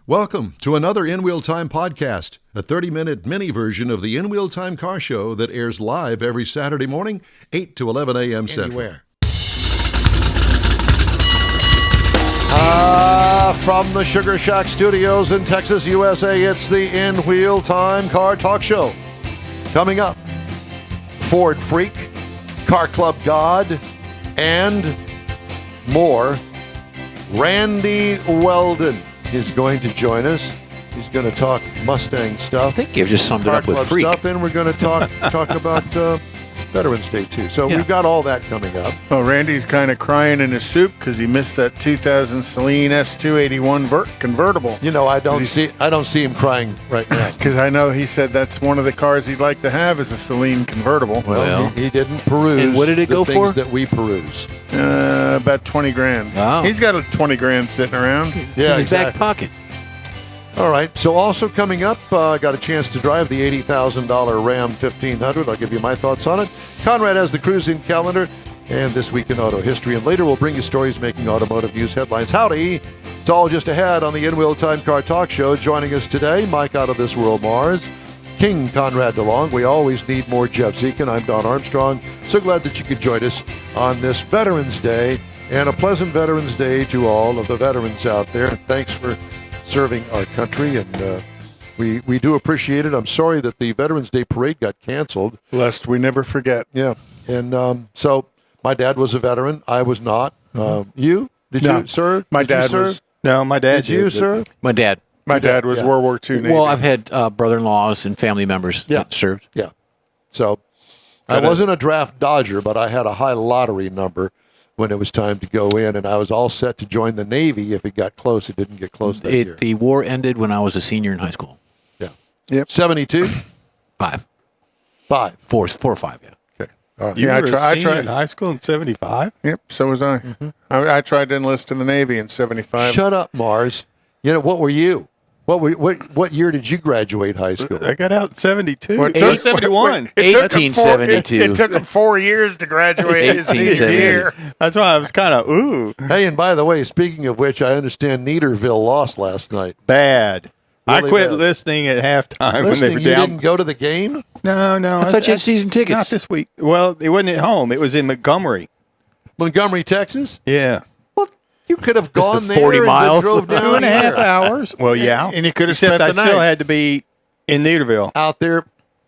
Welcome to another In Wheel Time podcast, a 30-minute mini version of the In Wheel Time car show that airs live every Saturday morning, 8 to 11 a.m. Central. From the Sugar Shack Studios in Texas, USA, it's the In Wheel Time Car Talk Show. Coming up, Ford Freak, Car Club God, and more. Randy Weldon is going to join us. He's going to talk Mustang stuff. I think you've just summed it up with Car Club Freak. stuff, and we're going to talk about Veterans Day, too. So we've got all that coming up. Well, Randy's kind of crying in his soup because he missed that 2000 Seleen S281 vert convertible. You know, I don't see him crying right now. Because I know he said that's one of the cars he'd like to have is a Seleen convertible. Well, he didn't peruse. And what did it go for? Things that we peruse. About 20 grand. Oh. He's got a 20 grand sitting around. It's in his back pocket. All right, so also coming up, got a chance to drive the $80,000 Ram 1500. I'll give you my thoughts on it. Conrad has the cruising calendar and This Week in Auto History. And later we'll bring you stories making automotive news headlines. Howdy! It's all just ahead on the In Wheel Time Car Talk Show. Joining us today, Mike Out of This World Mars, King Conrad DeLong. We always need more Jeff Zekin. I'm Don Armstrong. So glad that you could join us on this Veterans Day. And a pleasant Veterans Day to all of the veterans out there. Thanks for serving our country, and we do appreciate it. I'm sorry that the Veterans Day Parade got canceled. Lest we never forget. Yeah, and so my dad was a veteran. I was not. You? Did you, sir? My dad was. No, my dad did. You, sir? My dad. My dad was World War II Navy. Well, I've had brother-in-laws and family members that served. Yeah. So I wasn't a draft dodger, but I had a high lottery number when it was time to go in, and I was all set to join the Navy if it got close. It didn't get close that year. The war ended when I was a senior in high school. Yeah. Yep. 72? 5. 5. 4 or 5, yeah. Okay. All right. You were I a senior tried in high school in 75? Yep, so was I. I tried to enlist in the Navy in 75. Shut up, Mars. You know, what were you? What year did you graduate high school? I got out in 72. Well, it Or took- 71. It took him 1872. It took him 4 years to graduate his senior 1870. year. That's why I was kind of, ooh, Hey, and by the way, speaking of which, I understand Neederville lost last night. bad. I Really quit bad. listening at halftime when they Listening, were you down. didn't go to the game? No. I thought you had season tickets. Not this week. Well, it wasn't at home. It was in Montgomery. Montgomery, Texas? Yeah. Well, you could have gone there 40 and miles. drove down 2.5 here. hours. Well, yeah. And you could have Except spent I the still night. had to be in Neederville. Out there.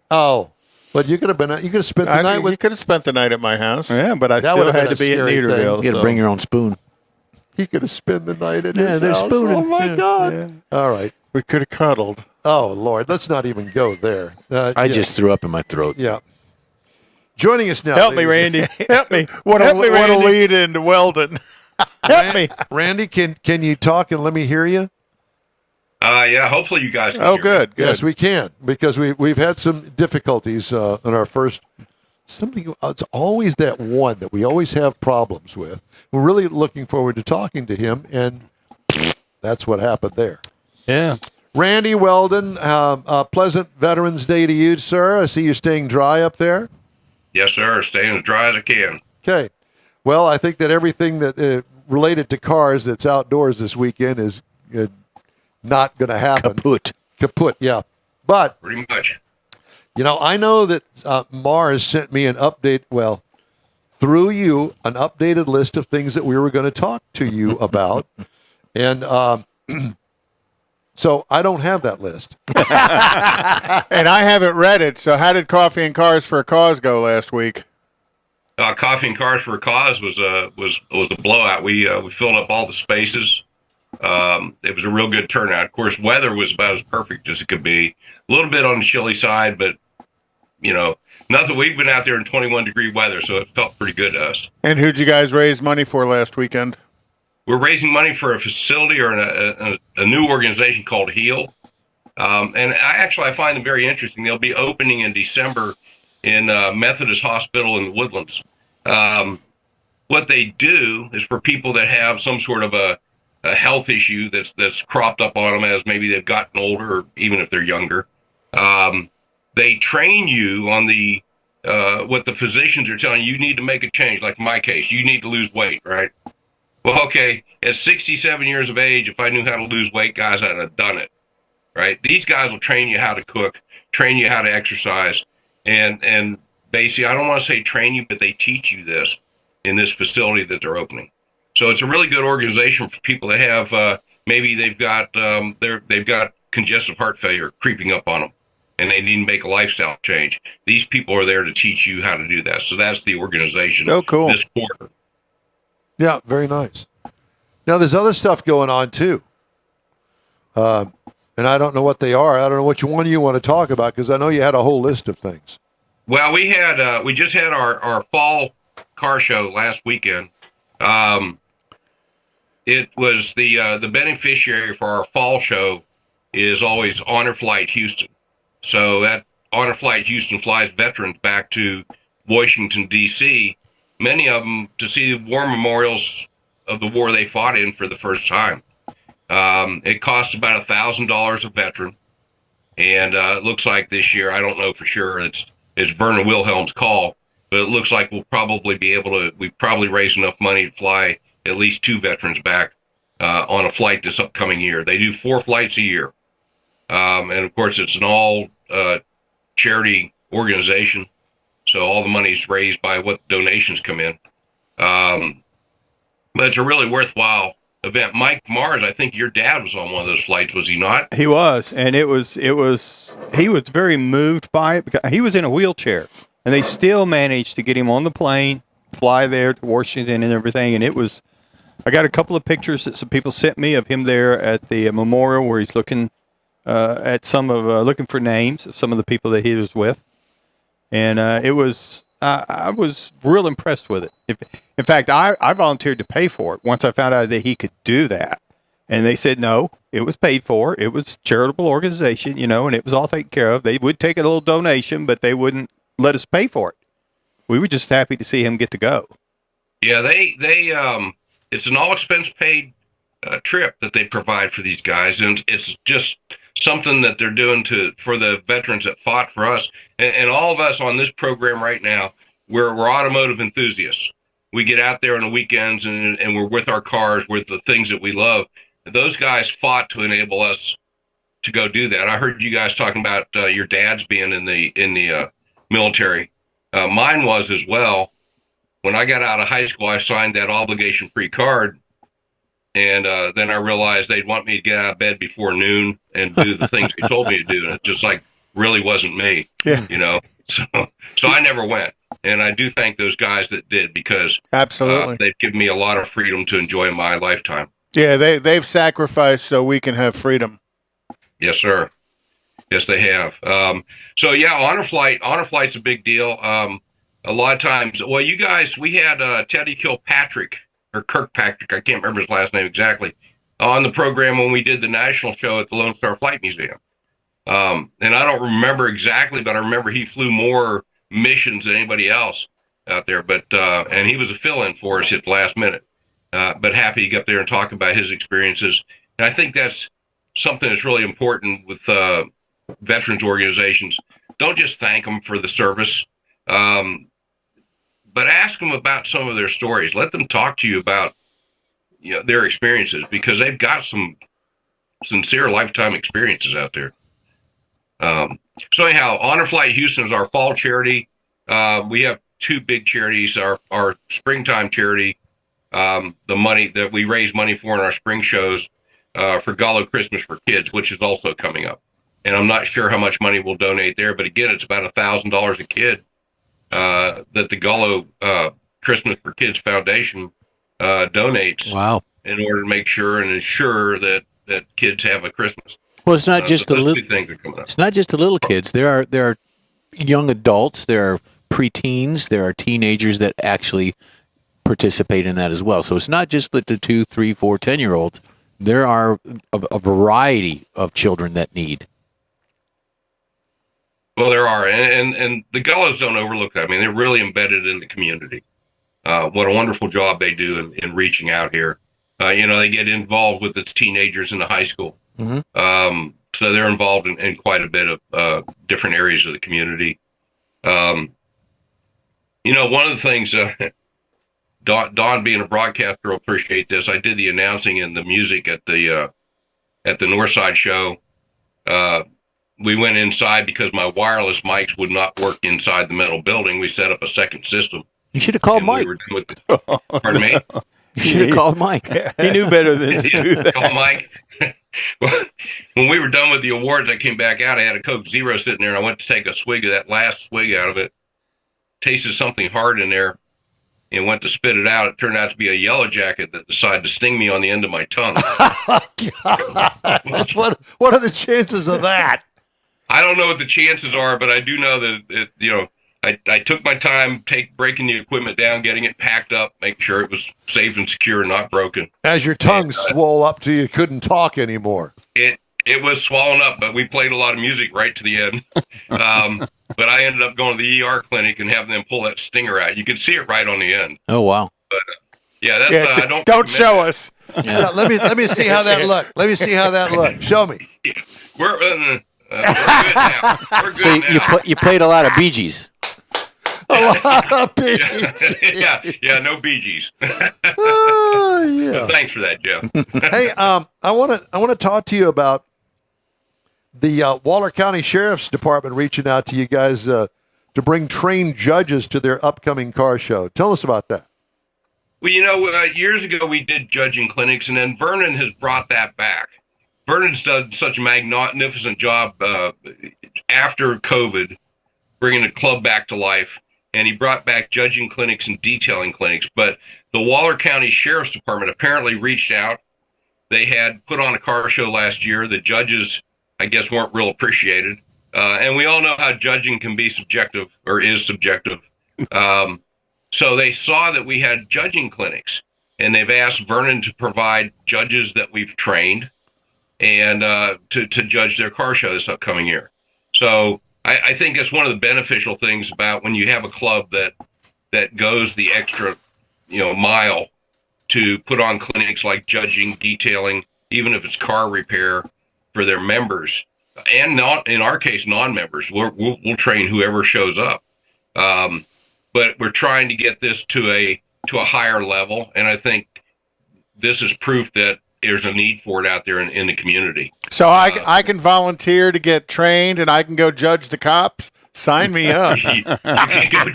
Oh, but you could have spent the night You with. could have spent the night at my house. Yeah, but I That still would've had been to a be at scary thing. Neederville. You got to bring your own spoon. He could have spent the night at Yeah, his they're house. spooning. Oh my Yeah. God! Yeah. All right. We could have cuddled. Oh Lord, let's not even go there. I just threw up in my throat. Yeah. Joining us now. Help me, ladies- Randy. Help me. What Help me, a Randy. lead into Weldon. Help me. Randy, can you talk and let me hear you? Yeah, hopefully you guys can Oh, hear me. good. Yes, we can, because we've had some difficulties in our first. It's always that one that we always have problems with. We're really looking forward to talking to him, and that's what happened there. Yeah. Randy Weldon, a pleasant Veterans Day to you, sir. I see you staying dry up there. Yes, sir. Staying as dry as I can. Okay. Well, I think that everything that related to cars that's outdoors this weekend is not going to happen. Kaput, yeah. But, Pretty much. you know, I know that Mars sent me an update, well, through you, an updated list of things that we were going to talk to you about. And so I don't have that list. And I haven't read it, so how did Coffee and Cars for a Cause go last week? Coffee and Cars for a Cause was a blowout. We filled up all the spaces. It was a real good turnout. Of course, weather was about as perfect as it could be. A little bit on the chilly side, but you know, nothing. We've been out there in 21-degree weather, so it felt pretty good to us. And who'd you guys raise money for last weekend? We're raising money for a facility or a new organization called HEAL. And I find them very interesting. They'll be opening in December in Methodist Hospital in the Woodlands. What they do is for people that have some sort of a health issue that's cropped up on them as maybe they've gotten older, or even if they're younger. They train you on the what the physicians are telling you. You need to make a change. Like in my case, you need to lose weight, right? Well, okay, at 67 years of age, if I knew how to lose weight, guys, I'd have done it. Right? These guys will train you how to cook, train you how to exercise, and basically, I don't want to say train you, but they teach you this in this facility that they're opening. So it's a really good organization for people that have maybe they've got congestive heart failure creeping up on them, and they need to make a lifestyle change. These people are there to teach you how to do that. So that's the organization. Oh, cool. This quarter. Yeah, very nice. Now, there's other stuff going on, too. And I don't know what they are. I don't know which one you want to talk about, because I know you had a whole list of things. Well, we just had our fall car show last weekend. It was the beneficiary for our fall show is always Honor Flight Houston. So that Honor Flight Houston flies veterans back to Washington, D.C., many of them to see the war memorials of the war they fought in for the first time. It costs about $1,000 a veteran. And it looks like this year, I don't know for sure, it's Werner Wilhelm's call, but it looks like we'll probably be able to, we've probably raised enough money to fly at least 2 veterans back on a flight this upcoming year. They do 4 flights a year. And of course, it's an all charity organization. So all the money's raised by what donations come in. But it's a really worthwhile event. Mike Mars, I think your dad was on one of those flights, was he not? He was, and he was very moved by it because he was in a wheelchair, and they still managed to get him on the plane, fly there to Washington and everything. And it was, I got a couple of pictures that some people sent me of him there at the memorial where he's looking at looking for names of some of the people that he was with, and it was. I was real impressed with it. In fact, I volunteered to pay for it once I found out that he could do that. And they said, no, it was paid for. It was a charitable organization, and it was all taken care of. They would take a little donation, but they wouldn't let us pay for it. We were just happy to see him get to go. Yeah, it's an all expense paid trip that they provide for these guys. And it's just something that they're doing for the veterans that fought for us. And all of us on this program right now, we're automotive enthusiasts. We get out there on the weekends and we're with our cars, with the things that we love. Those guys fought to enable us to go do that. I heard you guys talking about your dads being in the military. Mine was as well. When I got out of high school, I signed that obligation-free card. And then I realized they'd want me to get out of bed before noon and do the things they told me to do. And it just really wasn't me, So I never went. And I do thank those guys that did, because absolutely they've given me a lot of freedom to enjoy in my lifetime. Yeah, they've sacrificed so we can have freedom. Yes, sir. Yes, they have. So yeah, Honor Flight's a big deal. A lot of times, well, you guys, we had Teddy Kirkpatrick, or Kirkpatrick, I can't remember his last name exactly, on the program when we did the national show at the Lone Star Flight Museum. And I don't remember exactly, but I remember he flew more missions than anybody else out there. But and he was a fill-in for us at the last minute. But happy to get up there and talk about his experiences. And I think that's something that's really important with veterans organizations. Don't just thank them for the service, but ask them about some of their stories. Let them talk to you about their experiences, because they've got some sincere lifetime experiences out there. So anyhow, Honor Flight Houston is our fall charity. We have 2 big charities. Our springtime charity, the money that we raise money for in our spring shows for Gullo Christmas for kids, which is also coming up. And I'm not sure how much money we'll donate there, but again, it's about $1,000 a kid that the Gullo Christmas for Kids Foundation donates. Wow. In order to make sure and ensure that kids have a Christmas. Well, it's not just the little things are coming up. It's not just the little kids. There are young adults, there are preteens, there are teenagers that actually participate in that as well. So it's not just the 2, 3, 4, 10-year-olds. There are a variety of children that need. Well, there are, and the Gullos don't overlook that. I mean, they're really embedded in the community. What a wonderful job they do in reaching out here. They get involved with the teenagers in the high school. Mm-hmm. So they're involved in quite a bit of different areas of the community. One of the things Don being a broadcaster will appreciate this. I did the announcing and the music at the Northside show. We went inside because my wireless mics would not work inside the metal building. We set up a second system. You should have called Mike. Pardon me? You should have called Mike. He knew better than to do that. Call Mike. Well, when we were done with the awards, I came back out. I had a Coke Zero sitting there, and I went to take a swig of that last swig out of it. Tasted something hard in there, and went to spit it out. It turned out to be a yellow jacket that decided to sting me on the end of my tongue. What are the chances of that? I don't know what the chances are, but I do know that I took my time, breaking the equipment down, getting it packed up, making sure it was safe and secure and not broken. As your tongue swole up to you couldn't talk anymore. It was swollen up, but we played a lot of music right to the end. But I ended up going to the ER clinic and having them pull that stinger out. You could see it right on the end. Oh, wow. But that's I don't show us. Yeah, let me see how that looked. Let me see how that looked. Show me. Yeah, we're good now. We're good So now. you played a lot of Bee Gees. A lot of Bee yeah, no Bee Gees. Oh, yeah. So thanks for that, Jeff. Hey, I want to talk to you about the Waller County Sheriff's Department reaching out to you guys to bring trained judges to their upcoming car show. Tell us about that. Well, years ago we did judging clinics, and then Vernon has brought that back. Vernon's done such a magnificent job after COVID, bringing the club back to life, and he brought back judging clinics and detailing clinics. But the Waller County Sheriff's Department apparently reached out. They had put on a car show last year. The judges, I guess, weren't real appreciated. And we all know how judging can be subjective, or is subjective. So they saw that we had judging clinics, and they've asked Vernon to provide judges that we've trained and to judge their car show this upcoming year. So I think that's one of the beneficial things about when you have a club that goes the extra, mile to put on clinics like judging, detailing, even if it's car repair for their members, and not in our case non-members. We'll train whoever shows up, but we're trying to get this to a higher level, and I think this is proof that there's a need for it out there in the community. So I can volunteer to get trained, and I can go judge the cops. Sign me up. You can go,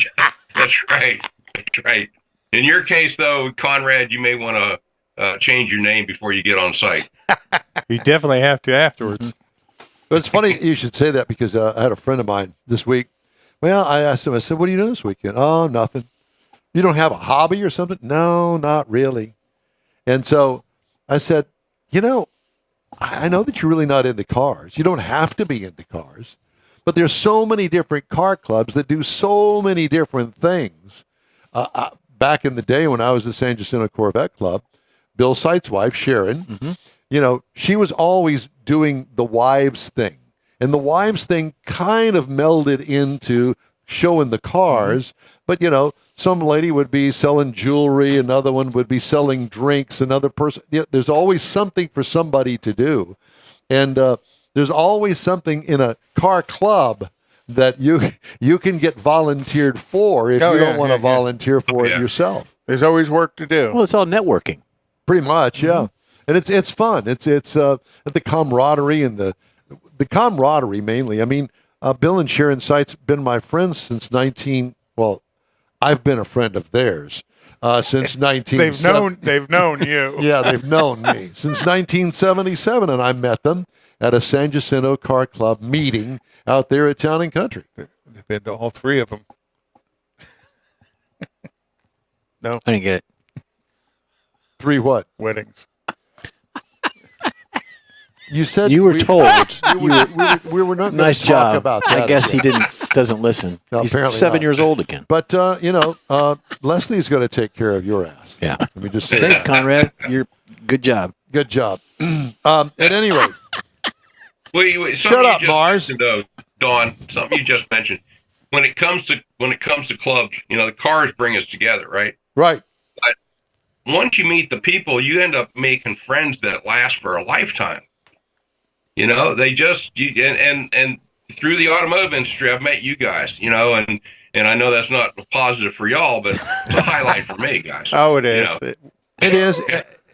that's right. That's right. In your case, though, Conrad, you may want to change your name before you get on site. You definitely have to afterwards. But it's funny you should say that because I had a friend of mine this week. Well, I asked him, I said, what do you do this weekend? Oh, nothing. You don't have a hobby or something? No, not really. And so I said, I know that you're really not into cars. You don't have to be into cars. But there's so many different car clubs that do so many different things. Back in the day when I was at San Jacinto Corvette Club, Bill Sight's wife, Sharon, she was always doing the wives thing. And the wives thing kind of melded into showing the cars. But, some lady would be selling jewelry, another one would be selling drinks, another person. There's always something for somebody to do. And there's always something in a car club that you can get volunteered for if you don't want to volunteer for it yourself. There's always work to do. Well, it's all networking. Pretty much, yeah. And it's fun. It's the camaraderie and the camaraderie mainly. I mean, Bill and Sharon Sight's been my friends since I've been a friend of theirs since 1970. They've known you. Yeah, they've known me since 1977, and I met them at a San Jacinto Car Club meeting out there at Town and Country. They've been to all three of them. No, I didn't get it. 3 what? weddings. You said You were told. we were not going Nice to talk job. about that. I guess he doesn't listen. No, He's apparently 7 not. years old again. But Leslie's going to take care of your ass. Yeah. Let me just say Thanks, that. Conrad. You're good job. Good job. At any rate, Shut up, Mars. Dawn, something you just mentioned. When it comes to clubs, the cars bring us together, right? right? But once you meet the people, you end up making friends that last for a lifetime. They just and through the automotive industry, I've met you guys, and And I know that's not positive for y'all, but it's a highlight for me, guys. Oh, it is. You know? It is.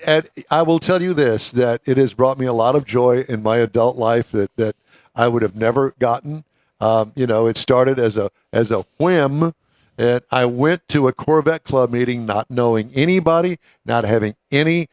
And I will tell you this, that it has brought me a lot of joy in my adult life that I would have never gotten. It started as a whim, and I went to a Corvette Club meeting not knowing anybody, not having any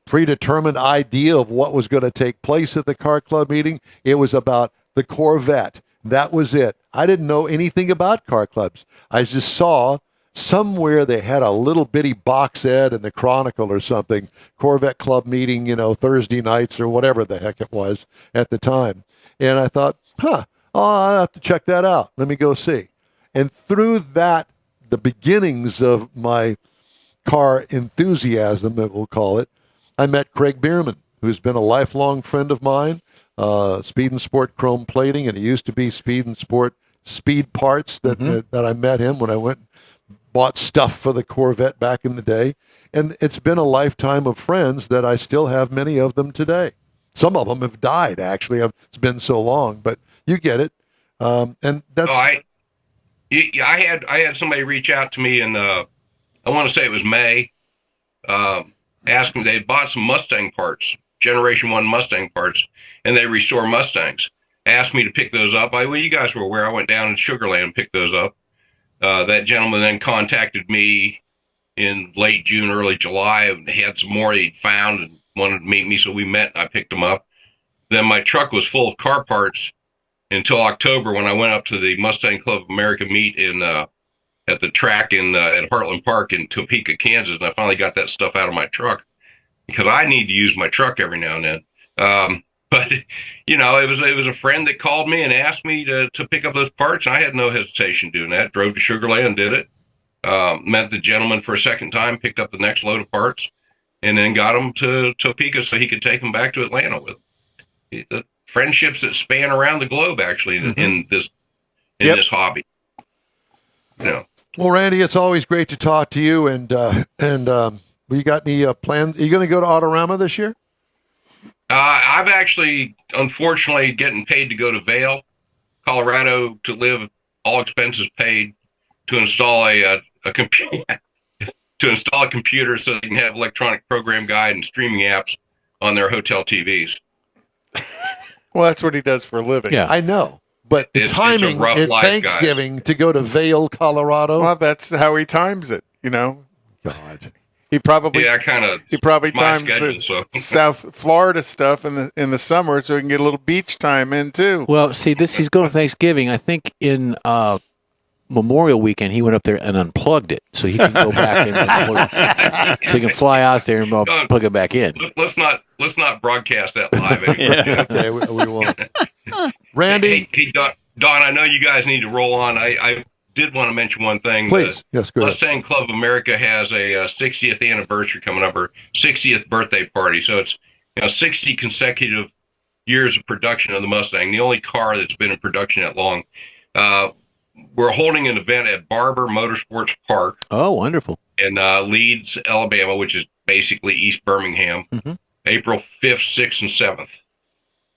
predetermined idea of what was going to take place at the car club meeting. It was about the Corvette. That was it. I didn't know anything about car clubs. I just saw somewhere they had a little bitty box ad in the Chronicle or something, Corvette Club meeting, Thursday nights or whatever the heck it was at the time. And I thought, I'll have to check that out. Let me go see. And through that, the beginnings of my car enthusiasm, we'll call it, I met Craig Bierman, who's been a lifelong friend of mine, Speed and Sport Chrome Plating, and it used to be Speed and Sport Speed Parts that I met him when I went and bought stuff for the Corvette back in the day. And it's been a lifetime of friends that I still have many of them today. Some of them have died, actually. It's been so long, but you get it. And that's... I had somebody reach out to me in, I want to say it was May, asking, they bought some Mustang parts, Generation 1 Mustang parts, and they restore Mustangs. Asked me to pick those up. You guys were aware. I went down in Sugar Land and picked those up. That gentleman then contacted me in late June, early July, and had some more he'd found and wanted to meet me, so we met and I picked them up. Then my truck was full of car parts until October, when I went up to the Mustang Club of America meet at the track at Heartland Park in Topeka, Kansas, and I finally got that stuff out of my truck because I need to use my truck every now and then. But it was a friend that called me and asked me to pick up those parts. I had no hesitation doing that. Drove to Sugar Land and did it. Met the gentleman for a second time, picked up the next load of parts, and then got them to Topeka so he could take them back to Atlanta with him. The friendships that span around the globe, actually, in this hobby. Well, Randy, it's always great to talk to you. And you got any plans? Are you going to go to Autorama this year? I've actually, unfortunately, getting paid to go to Vail, Colorado, to live, all expenses paid, to install a computer, so they can have electronic program guide and streaming apps on their hotel TVs. Well, that's what he does for a living. Yeah, I know. But the timing at Thanksgiving to go to Vail, Colorado. Well, that's how he times it. God. He probably times schedule, the South Florida stuff in the summer so he can get a little beach time in too. Well, see, he's going to Thanksgiving. I think in Memorial Weekend he went up there and unplugged it so he can go back in. So he can fly out there and plug it back in. Let's not broadcast that live anymore. Okay, we won't. Randy, hey, Don, I know you guys need to roll on. I did want to mention one thing. Please. Yes, go ahead. Mustang Club of America has a 60th anniversary coming up, or 60th birthday party. So it's 60 consecutive years of production of the Mustang, the only car that's been in production that long. We're holding an event at Barber Motorsports Park. Oh, wonderful. In Leeds, Alabama, which is basically East Birmingham, April 5th, 6th, and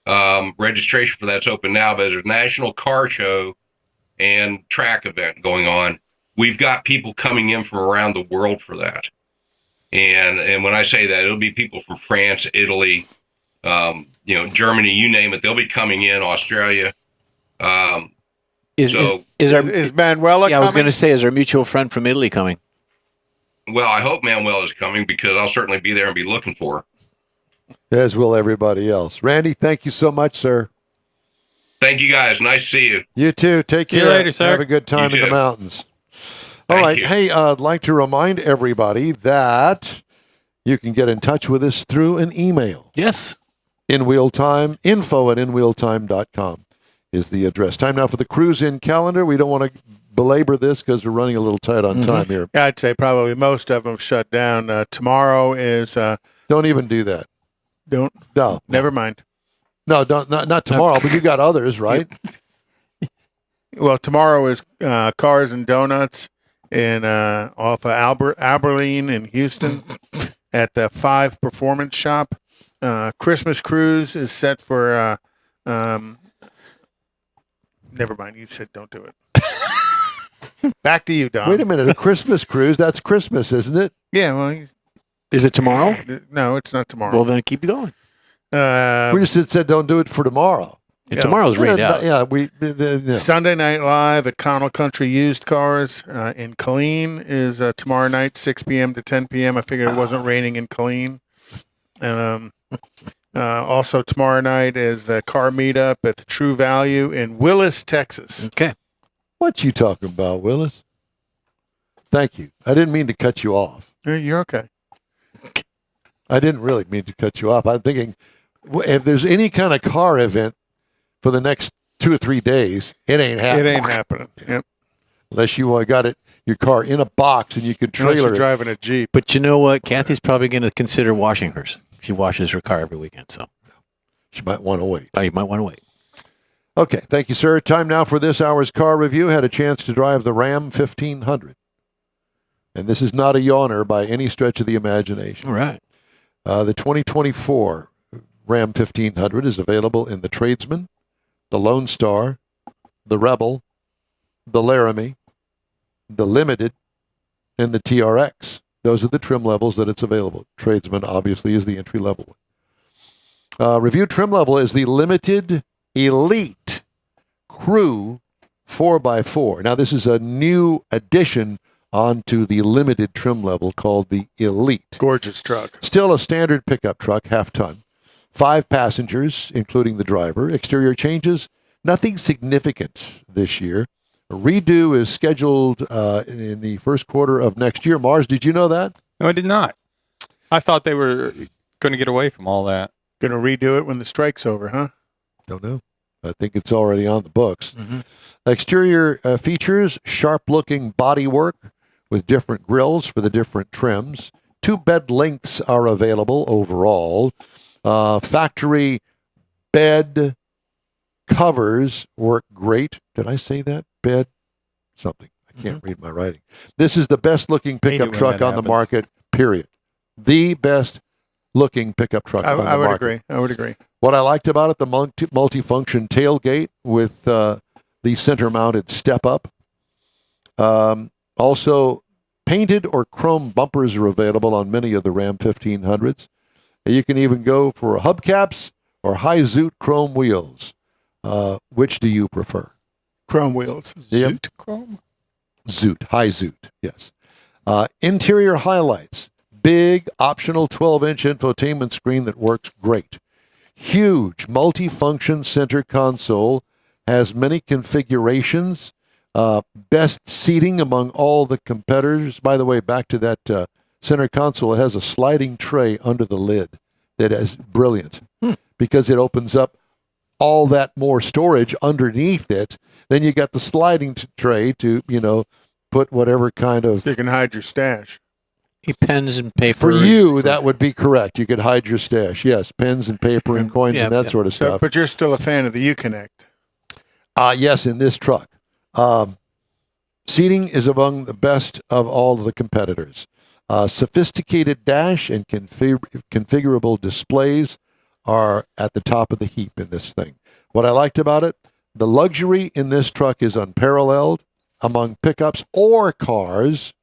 7th. Registration for that's open now, but there's a national car show and track event going on. We've got people coming in from around the world for that. And when I say that, it'll be people from France, Italy, Germany, you name it. They'll be coming in, Australia. Is Manuela coming? I was going to say, is our mutual friend from Italy coming? Well, I hope Manuel is coming because I'll certainly be there and be looking for her. As will everybody else. Randy, thank you so much, sir. Thank you, guys. Nice to see you. You too. Take care. See you later, sir. Have a good time in the mountains. All right. you. Hey, I'd like to remind everybody that you can get in touch with us through an email. Yes. InWheelTime, info@inwheeltime.com is the address. Time now for the cruise-in calendar. We don't want to belabor this because we're running a little tight on time here. Yeah, I'd say probably most of them shut down. Tomorrow is... Don't even do that. No. Never mind. No, not tomorrow, but you got others, right? Well, tomorrow is Cars and Donuts off of Abilene in Houston at the 5 Performance Shop. Christmas Cruise is set for... never mind. You said don't do it. Back to you, Don. Wait a minute, a Christmas cruise? That's Christmas, isn't it? Yeah, well, Is it tomorrow? no, it's not tomorrow. Well, then keep going. We just said don't do it for tomorrow. And tomorrow's rained out. Yeah, Sunday Night Live at Connell Country Used Cars in Killeen is tomorrow night, 6 p.m. to 10 p.m. I figured it wasn't raining in Killeen. Also tomorrow night is the car meetup at the True Value in Willis, Texas. Okay. What you talking about, Willis? Thank you. I didn't mean to cut you off. You're okay. I didn't really mean to cut you off. I'm thinking if there's any kind of car event for the next 2 or 3 days, it ain't happening. It ain't happening. Yep. Unless you got your car in a box and you can Unless trailer you're it. driving a Jeep. But you know what? Kathy's probably going to consider washing hers. She washes her car every weekend, so She might want to wait. you might want to wait. Okay, thank you, sir. Time now for this hour's car review. Had a chance to drive the Ram 1500. And this is not a yawner by any stretch of the imagination. All right. The 2024 Ram 1500 is available in the Tradesman, the Lone Star, the Rebel, the Laramie, the Limited, and the TRX. Those are the trim levels that it's available. Tradesman, obviously, is the entry-level one. Review trim level is the Limited Elite Crew 4x4. Now, this is a new addition onto the limited trim level called the Elite. Gorgeous truck. Still a standard pickup truck, half-ton. 5 passengers, including the driver. Exterior changes, nothing significant this year. A redo is scheduled in the first quarter of next year. Mars, did you know that? No, I did not. I thought they were going to get away from all that. Going to redo it when the strike's over, huh? Don't know. I think it's already on the books. Mm-hmm. Exterior features, sharp-looking bodywork with different grills for the different trims. 2 bed lengths are available overall. Factory bed covers work great. Did I say that? Bed something. I can't read my writing. This is the best-looking pickup when truck that on the happens. market, period. The best-looking pickup truck on the I would market. agree. I would agree. What I liked about it, the multi-function tailgate with the center-mounted step-up. Also, painted or chrome bumpers are available on many of the Ram 1500s. You can even go for hubcaps or high zoot chrome wheels. Which do you prefer? Chrome wheels. Yep. Zoot chrome? Zoot, high zoot, yes. Interior highlights. Big optional 12-inch infotainment screen that works great. Huge multi-function center console. Has many configurations. Best seating among all the competitors. By the way, back to that center console, it has a sliding tray under the lid that is brilliant because it opens up all that more storage underneath it. Then you got the sliding tray to, put whatever kind of... You can hide your stash. Pens and paper. For you, that would be correct. You could hide your stash. Yes, pens and paper and coins and that sort of So, stuff. but you're still a fan of the Uconnect. Yes, in this truck. Seating is among the best of all the competitors. Sophisticated dash and configurable displays are at the top of the heap in this thing. What I liked about it, the luxury in this truck is unparalleled among pickups or cars.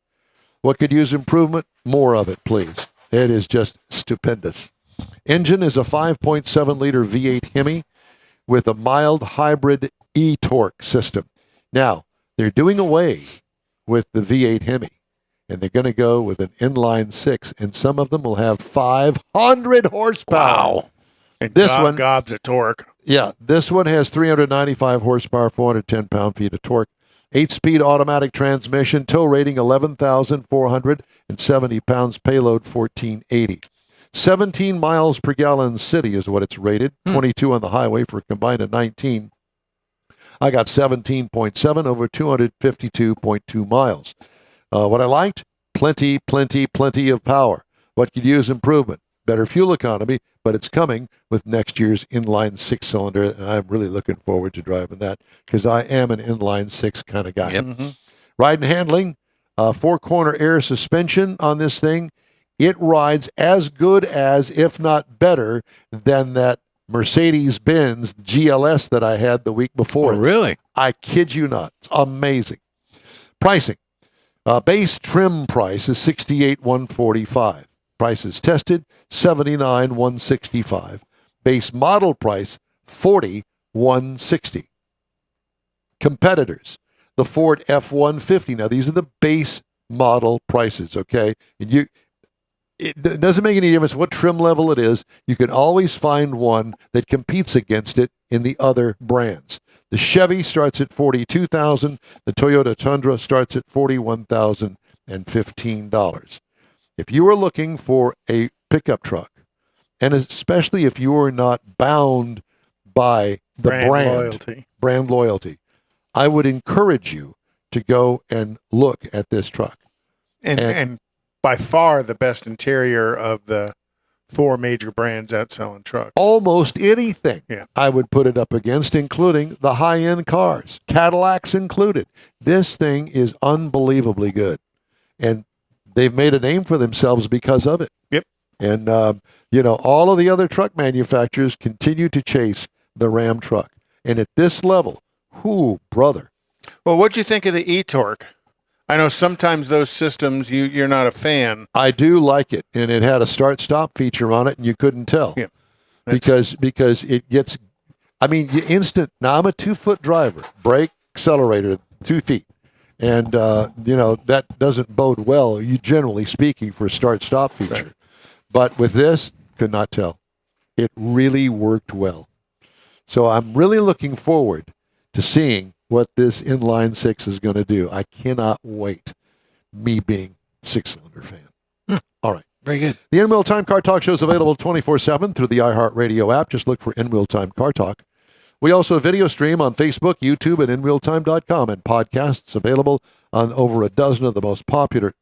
What could use improvement? More of it, please. It is just stupendous. Engine is a 5.7-liter V8 Hemi with a mild hybrid e-torque system. Now, they're doing away with the V8 Hemi, and they're going to go with an inline 6, and some of them will have 500 horsepower. Wow. And This one- gobs a torque. Yeah, this one has 395 horsepower, 410 pound-feet of torque. 8-speed automatic transmission, tow rating 11,470 pounds, payload 1480. 17 miles per gallon city is what it's rated, 22 on the highway for a combined of 19. I got 17.7 over 252.2 miles. What I liked, plenty of power. What could use improvement? Better fuel economy, but it's coming with next year's inline 6-cylinder, and I'm really looking forward to driving that because I am an inline 6 kind of guy. Yep. Ride and handling, 4-corner air suspension on this thing. It rides as good as, if not better, than that Mercedes-Benz GLS that I had the week before. Oh, really? I kid you not. It's amazing. Pricing. Base trim price is $68,145. Prices tested, $79,165. Base model price, $40,160. Competitors. The Ford F-150. Now, these are the base model prices, okay? And it doesn't make any difference what trim level it is. You can always find one that competes against it in the other brands. The Chevy starts at $42,000. The Toyota Tundra starts at $41,015. If you are looking for a pickup truck, and especially if you are not bound by the brand loyalty, I would encourage you to go and look at this truck. And by far the best interior of the 4 major brands out selling trucks. Almost anything I would put it up against, including the high-end cars, Cadillacs included. This thing is unbelievably good. And they've made a name for themselves because of it. Yep. And, all of the other truck manufacturers continue to chase the Ram truck. And at this level, brother. Well, what'd you think of the e-torque? I know sometimes those systems you're not a fan. I do like it, and it had a start-stop feature on it, and you couldn't tell. Yeah, because it gets. I mean, you instant. Now I'm a 2-foot driver, brake, accelerator, 2 feet, and that doesn't bode well. You generally speaking for a start-stop feature, right. But with this, could not tell. It really worked well. So I'm really looking forward to seeing what this inline 6 is going to do. I cannot wait, me being a 6-cylinder fan. All right. Very good. The In-Wheel Time Car Talk Show is available 24/7 through the iHeartRadio app. Just look for In-Wheel Time Car Talk. We also video stream on Facebook, YouTube, and InWheelTime.com, and podcasts available on over a dozen of the most popular,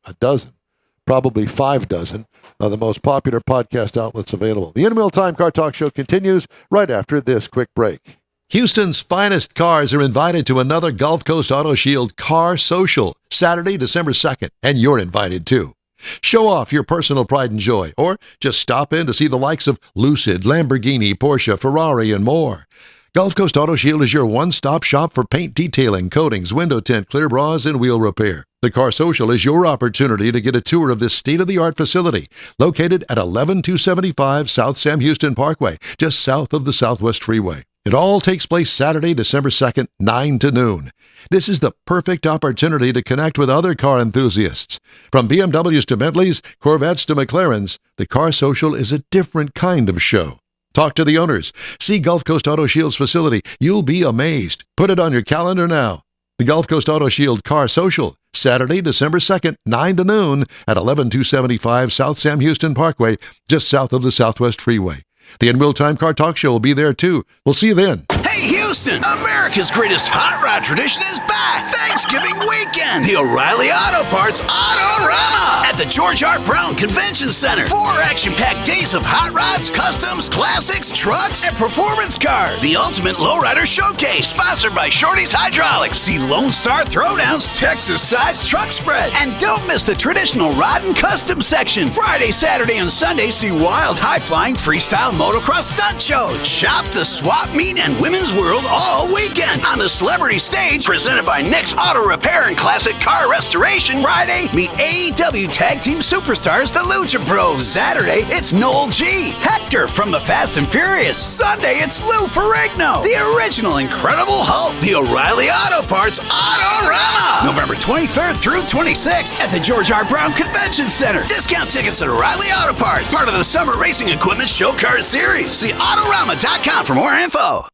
probably 5 dozen of the most popular podcast outlets available. The In-Wheel Time Car Talk Show continues right after this quick break. Houston's finest cars are invited to another Gulf Coast Auto Shield Car Social, Saturday, December 2nd, and you're invited too. Show off your personal pride and joy, or just stop in to see the likes of Lucid, Lamborghini, Porsche, Ferrari, and more. Gulf Coast Auto Shield is your one-stop shop for paint detailing, coatings, window tint, clear bras, and wheel repair. The Car Social is your opportunity to get a tour of this state-of-the-art facility located at 11275 South Sam Houston Parkway, just south of the Southwest Freeway. It all takes place Saturday, December 2nd, 9 to noon. This is the perfect opportunity to connect with other car enthusiasts. From BMWs to Bentleys, Corvettes to McLarens, the Car Social is a different kind of show. Talk to the owners. See Gulf Coast Auto Shield's facility. You'll be amazed. Put it on your calendar now. The Gulf Coast Auto Shield Car Social, Saturday, December 2nd, 9 to noon at 11275 South Sam Houston Parkway, just south of the Southwest Freeway. The In-Wheel Time Car Talk Show will be there, too. We'll see you then. Hey, Houston! America's greatest hot rod tradition is back! Thanksgiving weekend! The O'Reilly Auto Parts Autorama! At the George R. Brown Convention Center. 4 action-packed days of hot rods, customs, classics, trucks, and performance cars. The ultimate lowrider showcase. Sponsored by Shorty's Hydraulics. See Lone Star Throwdowns, Texas-sized truck spread. And don't miss the traditional rod and custom section. Friday, Saturday, and Sunday, see wild, high-flying, freestyle motocross stunt shows. Shop the swap meet and women's world all weekend on the celebrity stage presented by Nick's Auto Repair and Classic Car Restoration. Friday, meet AEW Tag Team Superstars, the Lucha Bros. Saturday, it's Noel G. Hector from the Fast and Furious. Sunday, it's Lou Ferrigno, the original Incredible Hulk. The O'Reilly Auto Parts Autorama. November 23rd through 26th at the George R. Brown Convention Center. Discount tickets at O'Reilly Auto Parts. Part of the Summer Racing Equipment Show Car Series. See Autorama.com for more info.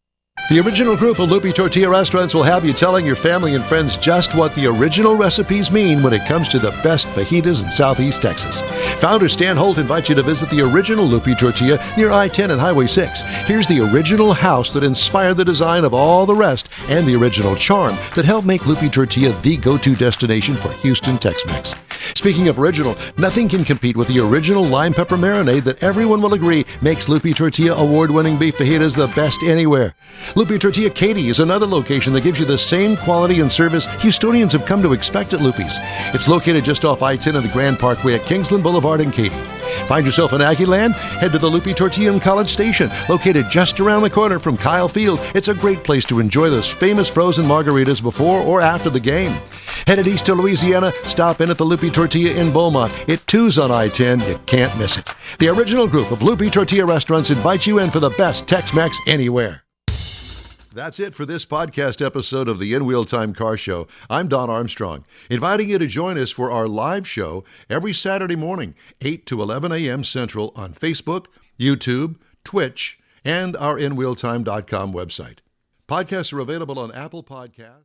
The original group of Loopy Tortilla restaurants will have you telling your family and friends just what the original recipes mean when it comes to the best fajitas in Southeast Texas. Founder Stan Holt invites you to visit the original Loopy Tortilla near I-10 and Highway 6. Here's the original house that inspired the design of all the rest and the original charm that helped make Loopy Tortilla the go-to destination for Houston Tex-Mex. Speaking of original, nothing can compete with the original lime pepper marinade that everyone will agree makes Loopy Tortilla award-winning beef fajitas the best anywhere. Loopy Tortilla Katy is another location that gives you the same quality and service Houstonians have come to expect at Loopy's. It's located just off I-10 and the Grand Parkway at Kingsland Boulevard in Katy. Find yourself in Aggieland? Head to the Lupe Tortilla in College Station, located just around the corner from Kyle Field. It's a great place to enjoy those famous frozen margaritas before or after the game. Headed east to Louisiana, stop in at the Lupe Tortilla in Beaumont. It too's on I-10. You can't miss it. The original group of Lupe Tortilla restaurants invites you in for the best Tex-Mex anywhere. That's it for this podcast episode of the In Wheel Time Car Show. I'm Don Armstrong, inviting you to join us for our live show every Saturday morning, 8 to 11 a.m. Central on Facebook, YouTube, Twitch, and our InWheelTime.com website. Podcasts are available on Apple Podcasts.